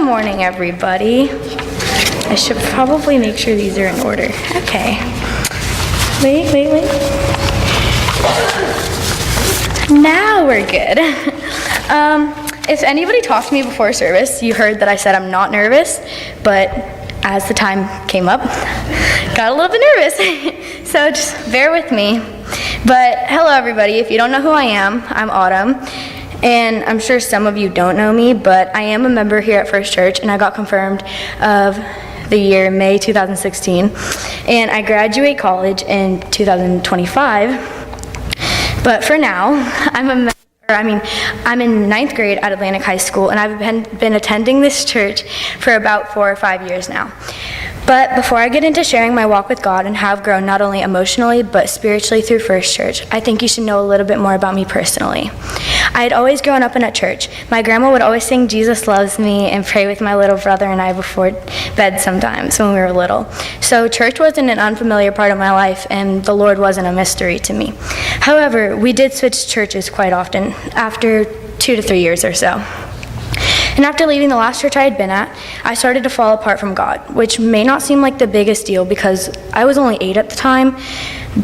morning, everybody. I should probably make sure these are in order. Okay. Wait. Now we're good. If anybody talked to me before service, you heard that I said I'm not nervous, but as the time came up, got a little bit nervous. So just bear with me. But hello, everybody. If you don't know who I am, I'm Autumn. And I'm sure some of you don't know me, but I am a member here at First Church, and I got confirmed of the year May 2016. And I graduate college in 2025. But for now, I'm in ninth grade at Atlantic High School, and I've been attending this church for about 4 or 5 years now. But before I get into sharing my walk with God and how I've grown not only emotionally but spiritually through First Church, I think you should know a little bit more about me personally. I had always grown up in a church. My grandma would always sing Jesus Loves Me and pray with my little brother and I before bed sometimes when we were little. So church wasn't an unfamiliar part of my life, and the Lord wasn't a mystery to me. However, we did switch churches quite often after 2 to 3 years or so. And after leaving the last church I had been at, I started to fall apart from God, which may not seem like the biggest deal because I was only 8 at the time,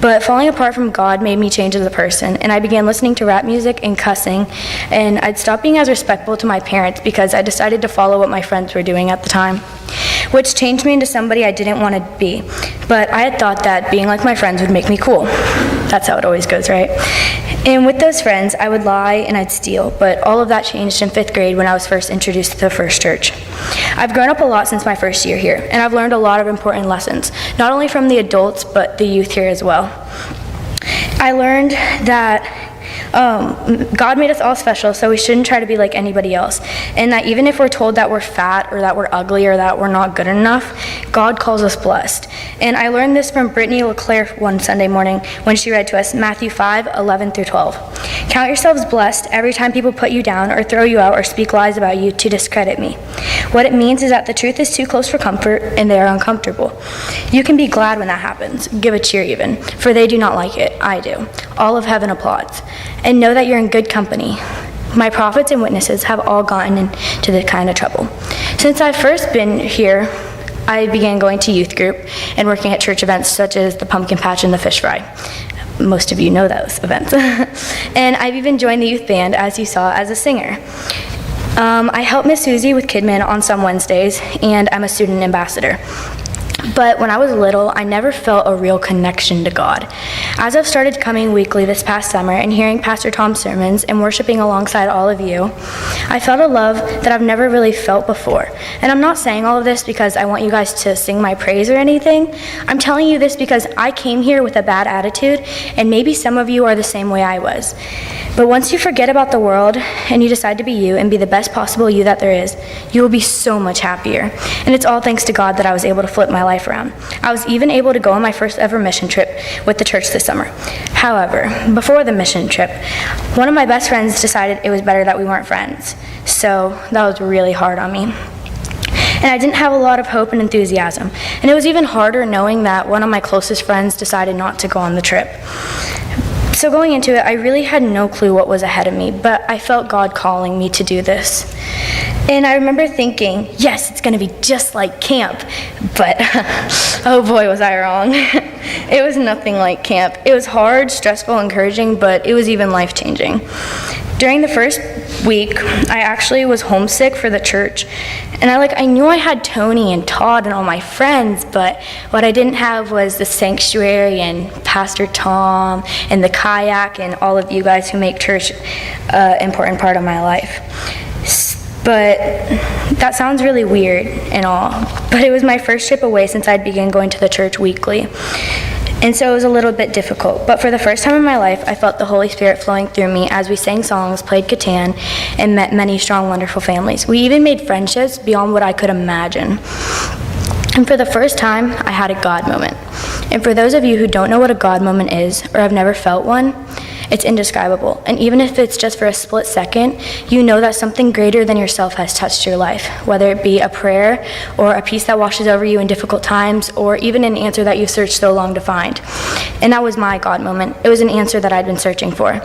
but falling apart from God made me change as a person, and I began listening to rap music and cussing, and I'd stopped being as respectful to my parents because I decided to follow what my friends were doing at the time, which changed me into somebody I didn't want to be. But I had thought that being like my friends would make me cool. That's how it always goes, right? And with those friends, I would lie and I'd steal, but all of that changed in 5th grade when I was first introduced to the First Church. I've grown up a lot since my first year here, and I've learned a lot of important lessons, not only from the adults, but the youth here as well. I learned that God made us all special, so we shouldn't try to be like anybody else. And that even if we're told that we're fat or that we're ugly or that we're not good enough, God calls us blessed. And I learned this from Brittany LeClaire one Sunday morning when she read to us Matthew 5:11-12. Count yourselves blessed every time people put you down or throw you out or speak lies about you to discredit me. What it means is that the truth is too close for comfort and they are uncomfortable. You can be glad when that happens. Give a cheer even, for they do not like it. I do. All of heaven applauds. And know that you're in good company. My prophets and witnesses have all gotten into this kind of trouble. Since I've first been here, I began going to youth group and working at church events such as the pumpkin patch and the fish fry. Most of you know those events. And I've even joined the youth band, as you saw, as a singer. I help Miss Susie with Kidman on some Wednesdays, and I'm a student ambassador. But when I was little, I never felt a real connection to God. As I've started coming weekly this past summer and hearing Pastor Tom's sermons and worshiping alongside all of you, I felt a love that I've never really felt before. And I'm not saying all of this because I want you guys to sing my praise or anything. I'm telling you this because I came here with a bad attitude, and maybe some of you are the same way I was. But once you forget about the world and you decide to be you and be the best possible you that there is, you will be so much happier. And it's all thanks to God that I was able to flip my life around. I was even able to go on my first ever mission trip with the church this summer. However, before the mission trip, one of my best friends decided it was better that we weren't friends. So that was really hard on me. And I didn't have a lot of hope and enthusiasm. And it was even harder knowing that one of my closest friends decided not to go on the trip. So going into it, I really had no clue what was ahead of me, but I felt God calling me to do this. And I remember thinking, yes, it's going to be just like camp. But oh boy, was I wrong. It was nothing like camp. It was hard, stressful, encouraging, but it was even life-changing. During the first week, I actually was homesick for the church. And I knew I had Tony and Todd and all my friends, but what I didn't have was the sanctuary and Pastor Tom and the kayak and all of you guys who make church an important part of my life. But that sounds really weird and all, but it was my first trip away since I'd begun going to the church weekly. And so it was a little bit difficult, but for the first time in my life, I felt the Holy Spirit flowing through me as we sang songs, played Catan, and met many strong, wonderful families. We even made friendships beyond what I could imagine. And for the first time, I had a God moment. And for those of you who don't know what a God moment is, or have never felt one, It's indescribable. And even if it's just for a split second, you know that something greater than yourself has touched your life, whether it be a prayer or a peace that washes over you in difficult times, or even an answer that you've searched so long to find. And that was my God moment. It was an answer that I'd been searching for.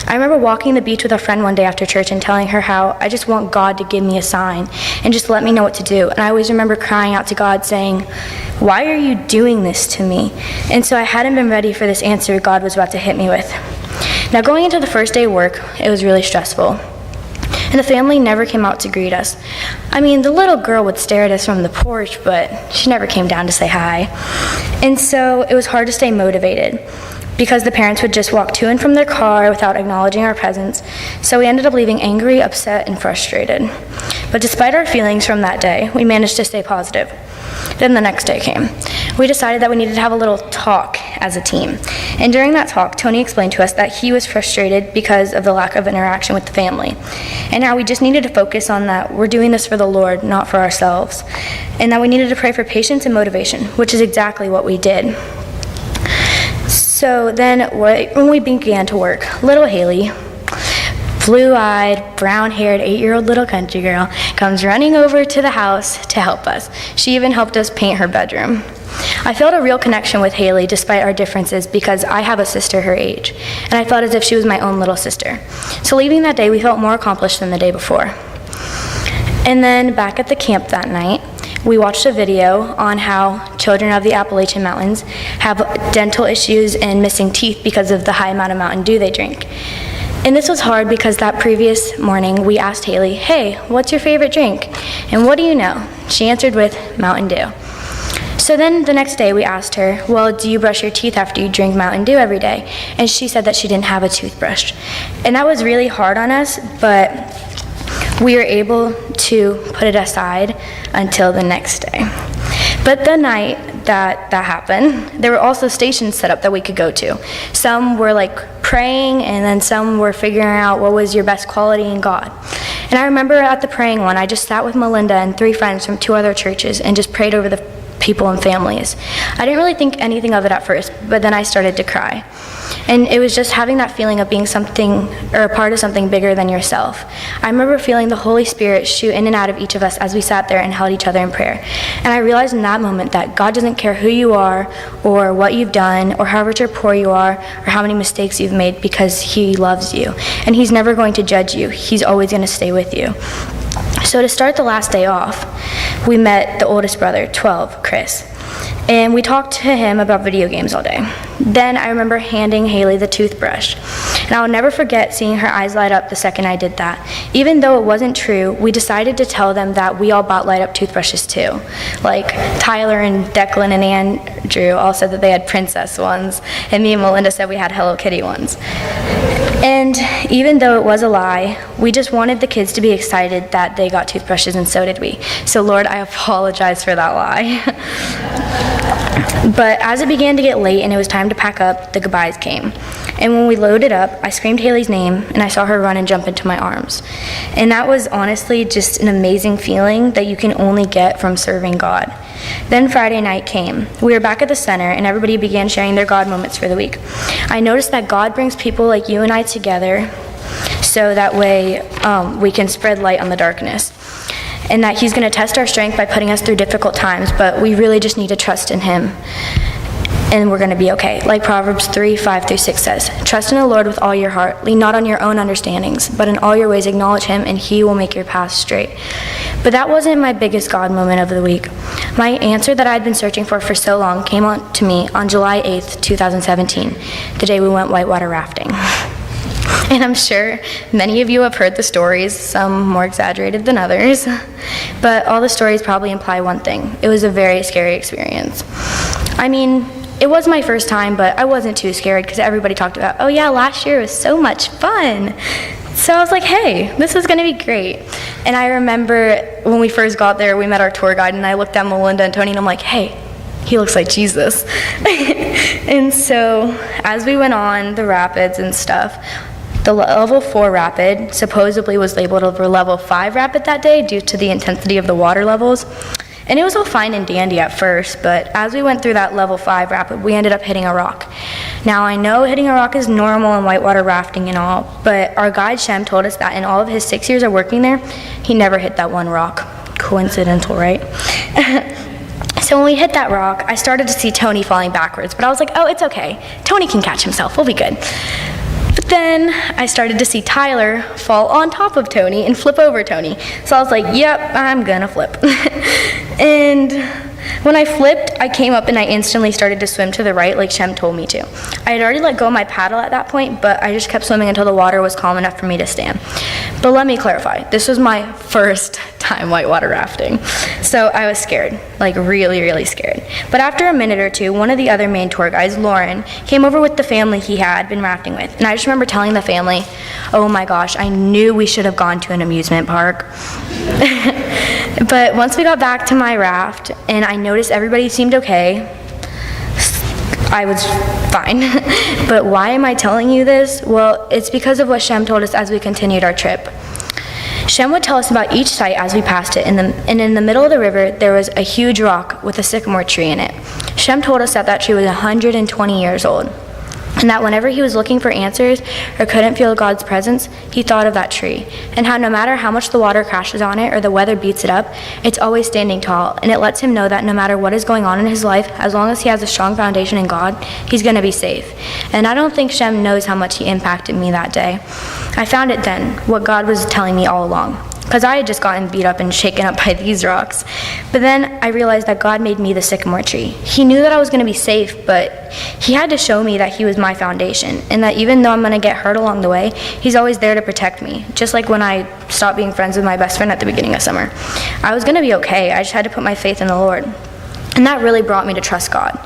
I remember walking the beach with a friend one day after church and telling her how I just want God to give me a sign and just let me know what to do. And I always remember crying out to God saying, "Why are you doing this to me?" And so I hadn't been ready for this answer God was about to hit me with. Now, going into the first day of work, it was really stressful. And the family never came out to greet us. I mean, the little girl would stare at us from the porch, but she never came down to say hi. And so it was hard to stay motivated because the parents would just walk to and from their car without acknowledging our presence. So we ended up leaving angry, upset, and frustrated. But despite our feelings from that day, we managed to stay positive. Then the next day came. We decided that we needed to have a little talk as a team. And during that talk, Tony explained to us that he was frustrated because of the lack of interaction with the family. And now we just needed to focus on that we're doing this for the Lord, not for ourselves. And that we needed to pray for patience and motivation, which is exactly what we did. So then when we began to work, little Haley, blue-eyed, brown-haired, 8-year-old little country girl, comes running over to the house to help us. She even helped us paint her bedroom. I felt a real connection with Haley despite our differences because I have a sister her age, and I felt as if she was my own little sister. So leaving that day, we felt more accomplished than the day before. And then back at the camp that night, we watched a video on how children of the Appalachian Mountains have dental issues and missing teeth because of the high amount of Mountain Dew they drink. And this was hard because that previous morning we asked Haley, "Hey, what's your favorite drink?" And what do you know? She answered with Mountain Dew. So then the next day we asked her, "Well, do you brush your teeth after you drink Mountain Dew every day?" And she said that she didn't have a toothbrush. And that was really hard on us, but we were able to put it aside until the next day. But the night that happened, there were also stations set up that we could go to. Some were like praying, and then some were figuring out what was your best quality in God. And I remember at the praying one, I just sat with Melinda and 3 friends from 2 other churches and just prayed over the people and families. I didn't really think anything of it at first, but then I started to cry. And it was just having that feeling of being something or a part of something bigger than yourself. I remember feeling the Holy Spirit shoot in and out of each of us as we sat there and held each other in prayer. And I realized in that moment that God doesn't care who you are or what you've done or how rich or poor you are or how many mistakes you've made, because He loves you. And He's never going to judge you. He's always going to stay with you. So to start the last day off, we met the oldest brother, 12, Chris. And we talked to him about video games all day. Then I remember handing Haley the toothbrush. And I'll never forget seeing her eyes light up the second I did that. Even though it wasn't true, we decided to tell them that we all bought light up toothbrushes too. Like Tyler and Declan and Andrew all said that they had princess ones, and me and Melinda said we had Hello Kitty ones. And even though it was a lie, we just wanted the kids to be excited that they got toothbrushes, and so did we. So Lord, I apologize for that lie. But as it began to get late and it was time to pack up, the goodbyes came. And when we loaded up, I screamed Haley's name, and I saw her run and jump into my arms. And that was honestly just an amazing feeling that you can only get from serving God. Then Friday night came. We were back at the center, and everybody began sharing their God moments for the week. I noticed that God brings people like you and I together so that way we can spread light on the darkness. And that He's going to test our strength by putting us through difficult times, but we really just need to trust in Him, and we're going to be okay. Like Proverbs 3:5-6 says, "Trust in the Lord with all your heart. Lean not on your own understandings, but in all your ways acknowledge Him, and He will make your path straight." But that wasn't my biggest God moment of the week. My answer that I'd been searching for so long came on to me on July 8th, 2017, the day we went whitewater rafting. And I'm sure many of you have heard the stories, some more exaggerated than others, but all the stories probably imply one thing. It was a very scary experience. I mean, it was my first time, but I wasn't too scared because everybody talked about, "Oh yeah, last year was so much fun." So I was like, hey, this is going to be great. And I remember when we first got there, we met our tour guide, and I looked at Melinda and Tony, and I'm like, hey, he looks like Jesus. And so as we went on the rapids and stuff, the level 4 rapid supposedly was labeled over level 5 rapid that day due to the intensity of the water levels. And it was all fine and dandy at first, but as we went through that level 5 rapid, we ended up hitting a rock. Now, I know hitting a rock is normal in whitewater rafting and all, but our guide Shem told us that in all of his 6 years of working there, he never hit that one rock. Coincidental, right? So when we hit that rock, I started to see Tony falling backwards, but I was like, oh, it's okay. Tony can catch himself, we'll be good. But then I started to see Tyler fall on top of Tony and flip over Tony. So I was like, yep, I'm gonna flip. And when I flipped, I came up and I instantly started to swim to the right like Shem told me to. I had already let go of my paddle at that point, but I just kept swimming until the water was calm enough for me to stand. But let me clarify, this was my first time whitewater rafting. So I was scared, like really, really scared. But after a minute or two, one of the other main tour guides, Lauren, came over with the family he had been rafting with. And I just remember telling the family, oh my gosh, I knew we should have gone to an amusement park. But once we got back to my raft and I noticed everybody seemed okay, I was fine. But why am I telling you this? Well, it's because of what Shem told us as we continued our trip. Shem would tell us about each site as we passed it, and in the middle of the river, there was a huge rock with a sycamore tree in it. Shem told us that that tree was 120 years old, and that whenever he was looking for answers or couldn't feel God's presence, he thought of that tree, and how no matter how much the water crashes on it or the weather beats it up, it's always standing tall, and it lets him know that no matter what is going on in his life, as long as he has a strong foundation in God, he's going to be safe. And I don't think Shem knows how much he impacted me that day. I found it then, what God was telling me all along, because I had just gotten beat up and shaken up by these rocks. But then I realized that God made me the sycamore tree. He knew that I was going to be safe, but he had to show me that he was my foundation, and that even though I'm going to get hurt along the way, he's always there to protect me, just like when I stopped being friends with my best friend at the beginning of summer. I was going to be okay. I just had to put my faith in the Lord. And that really brought me to trust God.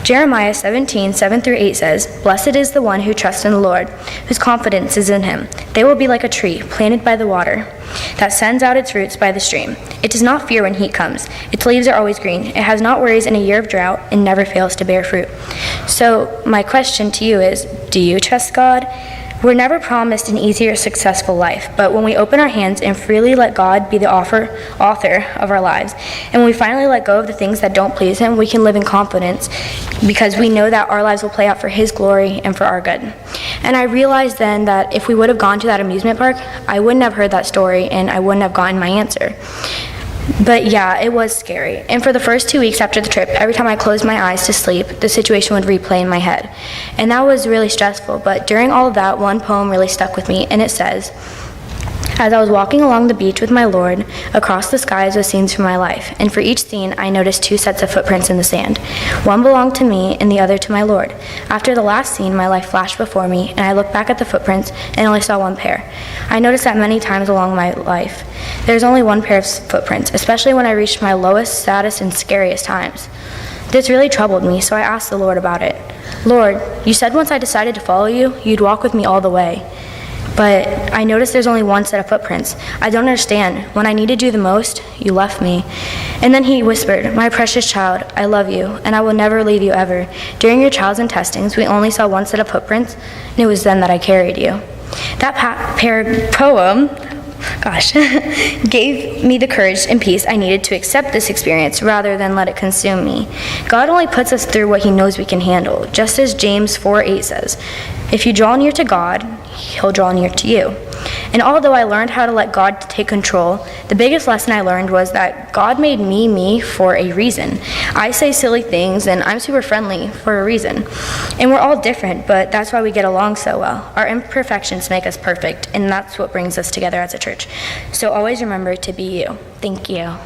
Jeremiah 17:7-8 says, "Blessed is the one who trusts in the Lord, whose confidence is in him. They will be like a tree planted by the water that sends out its roots by the stream. It does not fear when heat comes. Its leaves are always green. It has not worries in a year of drought and never fails to bear fruit." So my question to you is, do you trust God? We're never promised an easy or successful life, but when we open our hands and freely let God be the author of our lives, and when we finally let go of the things that don't please him, we can live in confidence because we know that our lives will play out for his glory and for our good. And I realized then that if we would have gone to that amusement park, I wouldn't have heard that story and I wouldn't have gotten my answer. But yeah, it was scary. And for the first 2 weeks after the trip, every time I closed my eyes to sleep, the situation would replay in my head. And that was really stressful, but during all of that, one poem really stuck with me, and it says, "As I was walking along the beach with my Lord, across the skies was scenes from my life, and for each scene I noticed 2 sets of footprints in the sand. One belonged to me and the other to my Lord. After the last scene, my life flashed before me, and I looked back at the footprints and only saw one pair. I noticed that many times along my life, there's only one pair of footprints, especially when I reached my lowest, saddest, and scariest times. This really troubled me, so I asked the Lord about it. Lord, you said once I decided to follow you, you'd walk with me all the way. But I noticed there's only one set of footprints. I don't understand. When I needed you the most, you left me." And then he whispered, "My precious child, I love you, and I will never leave you ever. During your trials and testings, we only saw one set of footprints, and it was then that I carried you." That poem gave me the courage and peace I needed to accept this experience rather than let it consume me. God only puts us through what he knows we can handle, just as James 4:8 says, "If you draw near to God, he'll draw near to you." And although I learned how to let God take control, the biggest lesson I learned was that God made me for a reason. I say silly things and I'm super friendly for a reason. And we're all different, but that's why we get along so well. Our imperfections make us perfect, and that's what brings us together as a church. So always remember to be you. Thank you.